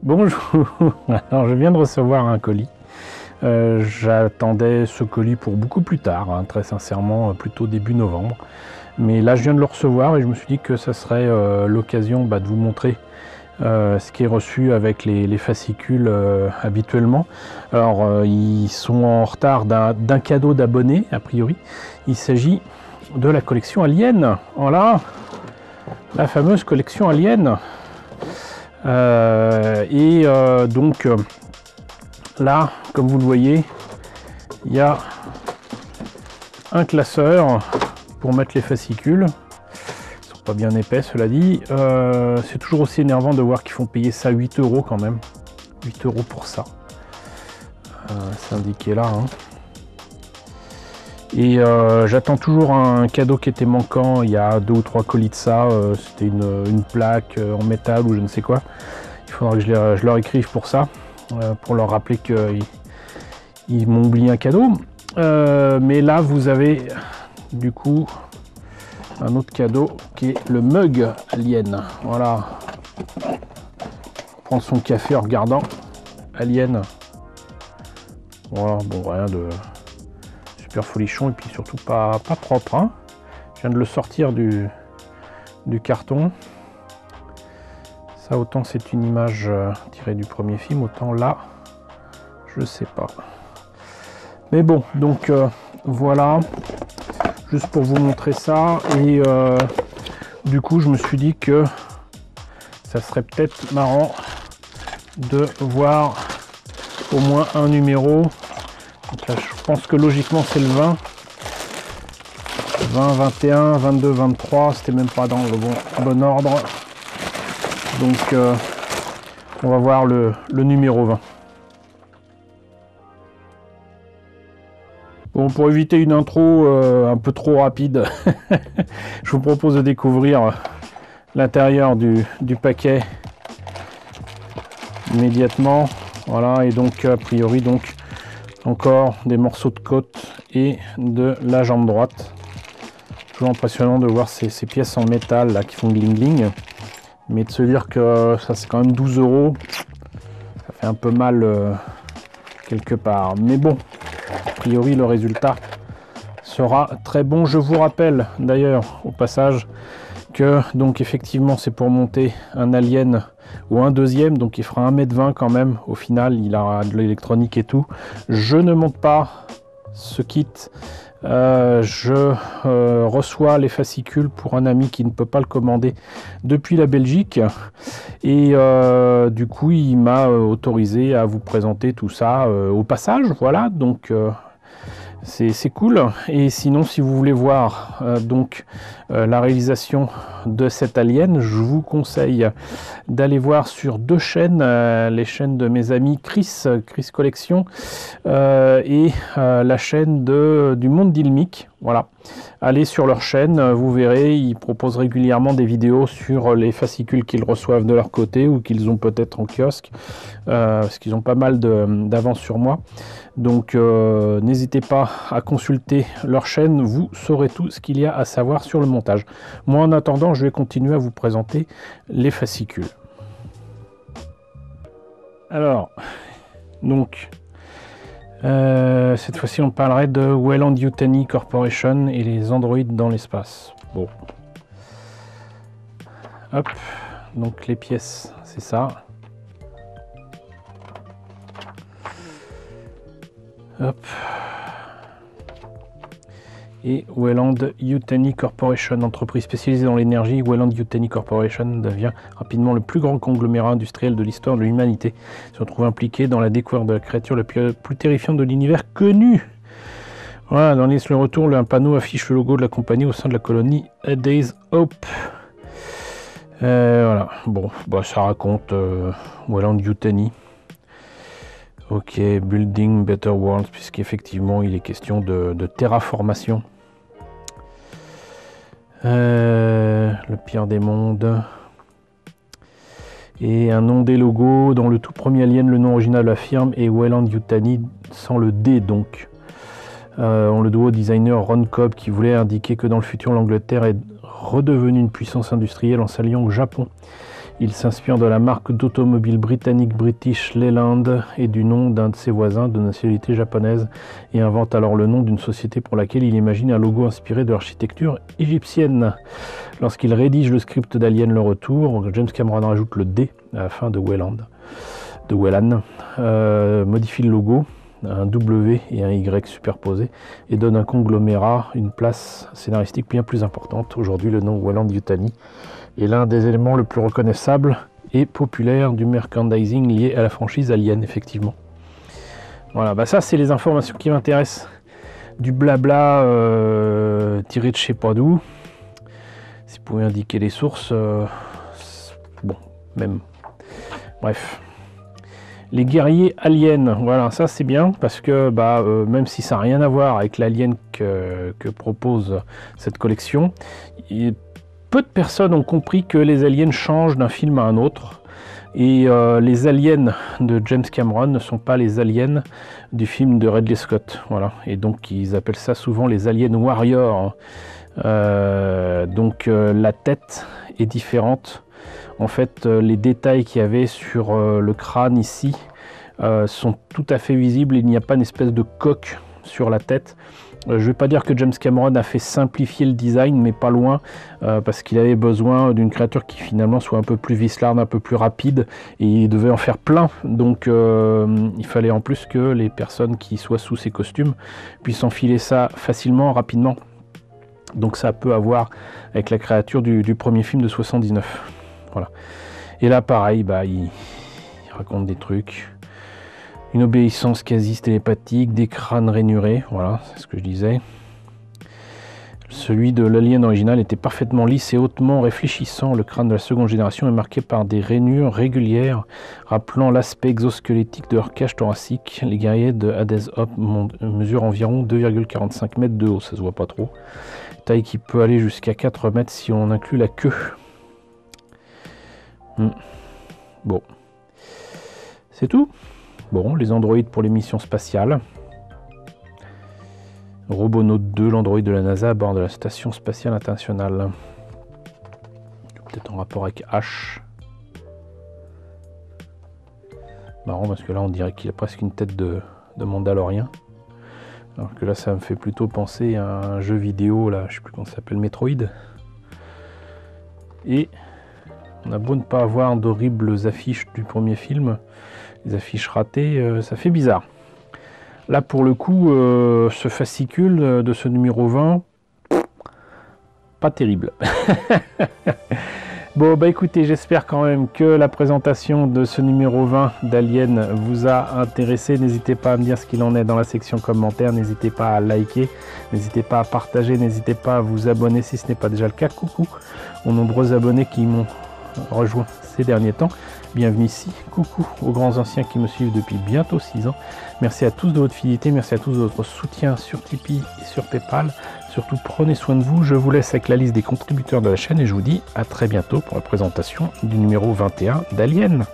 Bonjour, alors je viens de recevoir un colis. J'attendais ce colis pour beaucoup plus tard, hein, très sincèrement, plutôt début novembre. Mais là je viens de le recevoir et je me suis dit que ça serait l'occasion de vous montrer ce qui est reçu avec les fascicules habituellement. Alors ils sont en retard d'un cadeau d'abonné, a priori. Il s'agit de la collection Alien. Voilà, la fameuse collection Alien. Donc là, comme vous le voyez, il y a un classeur pour mettre les fascicules. Ils sont pas bien épais, cela dit. C'est toujours aussi énervant de voir qu'ils font payer ça 8 € quand même. 8 € pour ça. C'est indiqué là. Hein. Et j'attends toujours un cadeau qui était manquant il y a 2 ou 3 colis de ça. C'était une plaque en métal ou je ne sais quoi. Il faudra que je leur écrive pour ça, pour leur rappeler qu'ils m'ont oublié un cadeau. Mais là, vous avez du coup un autre cadeau qui est le mug Alien. Voilà. Prendre son café en regardant Alien. Voilà, bon, rien de super folichon et puis surtout pas propre. Hein. Je viens de le sortir du carton. Ça, autant c'est une image tirée du premier film, autant là, je sais pas. Mais bon, donc voilà, juste pour vous montrer ça. Et du coup, je me suis dit que ça serait peut-être marrant de voir au moins un numéro. Donc là, je pense que logiquement c'est le 20, 21, 22, 23, c'était même pas dans le bon ordre. Donc on va voir le numéro 20. Bon, pour éviter une intro un peu trop rapide, je vous propose de découvrir l'intérieur du paquet immédiatement. Voilà, et donc a priori donc encore des morceaux de côte et de la jambe droite. Toujours impressionnant de voir ces pièces en métal là qui font gling gling. Mais de se dire que ça c'est quand même 12 €, ça fait un peu mal quelque part. Mais bon, a priori le résultat sera très bon. Je vous rappelle d'ailleurs au passage que donc effectivement c'est pour monter un Alien ou un deuxième, donc il fera 1,20 m quand même au final, il aura de l'électronique et tout. Je ne monte pas ce kit. Je reçois les fascicules pour un ami qui ne peut pas le commander depuis la Belgique et du coup il m'a autorisé à vous présenter tout ça au passage. Voilà, donc c'est cool. Et sinon, si vous voulez voir la réalisation de cet Alien, je vous conseille d'aller voir sur 2 chaînes, les chaînes de mes amis Chris Collection et la chaîne du Monde d'Ilmic. Voilà, allez sur leur chaîne, vous verrez, ils proposent régulièrement des vidéos sur les fascicules qu'ils reçoivent de leur côté ou qu'ils ont peut-être en kiosque, parce qu'ils ont pas mal d'avance sur moi. Donc n'hésitez pas à consulter leur chaîne, vous saurez tout ce qu'il y a à savoir sur le montage. Moi en attendant, je vais continuer à vous présenter les fascicules. Alors, donc cette fois-ci on parlerait de Weyland-Yutani Corporation et les androïdes dans l'espace. Bon. Hop, donc les pièces, c'est ça. Hop. Et Weyland-Yutani Corporation, entreprise spécialisée dans l'énergie, Weyland-Yutani Corporation devient rapidement le plus grand conglomérat industriel de l'histoire de l'humanité. Il se retrouve impliqué dans la découverte de la créature la plus terrifiante de l'univers connu. Voilà, dans l'île le retour, un panneau affiche le logo de la compagnie au sein de la colonie A Day's Hope. Voilà, bon, ça raconte Weyland-Yutani. Ok, Building Better World, puisqu'effectivement il est question de terraformation. Le pire des mondes. Et un nom des logos. Dans le tout premier Alien, le nom original de la firme est Weyland-Yutani, sans le D donc. On le doit au designer Ron Cobb qui voulait indiquer que dans le futur l'Angleterre est redevenue une puissance industrielle en s'alliant au Japon. Il s'inspire de la marque d'automobile britannique British Leyland et du nom d'un de ses voisins de nationalité japonaise et invente alors le nom d'une société pour laquelle il imagine un logo inspiré de l'architecture égyptienne. Lorsqu'il rédige le script d'Alien le Retour, James Cameron rajoute le D à la fin de Weyland, modifie le logo, un W et un Y superposés et donne un conglomérat une place scénaristique bien plus importante. Aujourd'hui, le nom Weyland-Yutani est l'un des éléments le plus reconnaissables et populaires du merchandising lié à la franchise Alien, effectivement. Voilà, bah ça c'est les informations qui m'intéressent. Du blabla tiré de je sais pas d'où. Si vous pouvez indiquer les sources, bon, même. Bref. Les guerriers aliens, voilà, ça c'est bien parce que même si ça n'a rien à voir avec l'alien que propose cette collection, peu de personnes ont compris que les aliens changent d'un film à un autre. Et les aliens de James Cameron ne sont pas les aliens du film de Ridley Scott. Voilà. Et donc ils appellent ça souvent les aliens warriors. La tête est différente. En fait, les détails qu'il y avait sur le crâne ici sont tout à fait visibles. Il n'y a pas une espèce de coque sur la tête. Je ne vais pas dire que James Cameron a fait simplifier le design, mais pas loin, parce qu'il avait besoin d'une créature qui finalement soit un peu plus vicelarde, un peu plus rapide, et il devait en faire plein. Donc il fallait en plus que les personnes qui soient sous ces costumes puissent enfiler ça facilement, rapidement. Donc ça peut avoir avec la créature du premier film de 79. Voilà. Et là pareil, il raconte des trucs. Une obéissance quasi télépathique, des crânes rainurés, voilà, c'est ce que je disais. Celui de l'alien original était parfaitement lisse et hautement réfléchissant. Le crâne de la seconde génération est marqué par des rainures régulières, rappelant l'aspect exosquelettique de leur cage thoracique. Les guerriers de Hades Hop mesurent environ 2,45 mètres de haut, ça se voit pas trop. Taille qui peut aller jusqu'à 4 mètres si on inclut la queue. Bon. C'est tout. Bon, les androïdes pour les missions spatiales. Robonaut 2, l'androïde de la NASA à bord de la Station Spatiale Internationale. Peut-être en rapport avec H. Marrant parce que là on dirait qu'il a presque une tête de Mandalorien. Alors que là ça me fait plutôt penser à un jeu vidéo, là, je sais plus comment ça s'appelle, Metroid. Et on a beau ne pas avoir d'horribles affiches du premier film. Les affiches ratées, ça fait bizarre. Là, pour le coup, ce fascicule de ce numéro 20, pas terrible. Bon, écoutez, j'espère quand même que la présentation de ce numéro 20 d'Alien vous a intéressé. N'hésitez pas à me dire ce qu'il en est dans la section commentaires. N'hésitez pas à liker, n'hésitez pas à partager, n'hésitez pas à vous abonner si ce n'est pas déjà le cas. Coucou aux nombreux abonnés qui m'ont rejoint ces derniers temps. Bienvenue ici, coucou aux grands anciens qui me suivent depuis bientôt 6 ans. Merci à tous de votre fidélité, merci à tous de votre soutien sur Tipeee et sur Paypal. Surtout prenez soin de vous, je vous laisse avec la liste des contributeurs de la chaîne et je vous dis à très bientôt pour la présentation du numéro 21 d'Alien.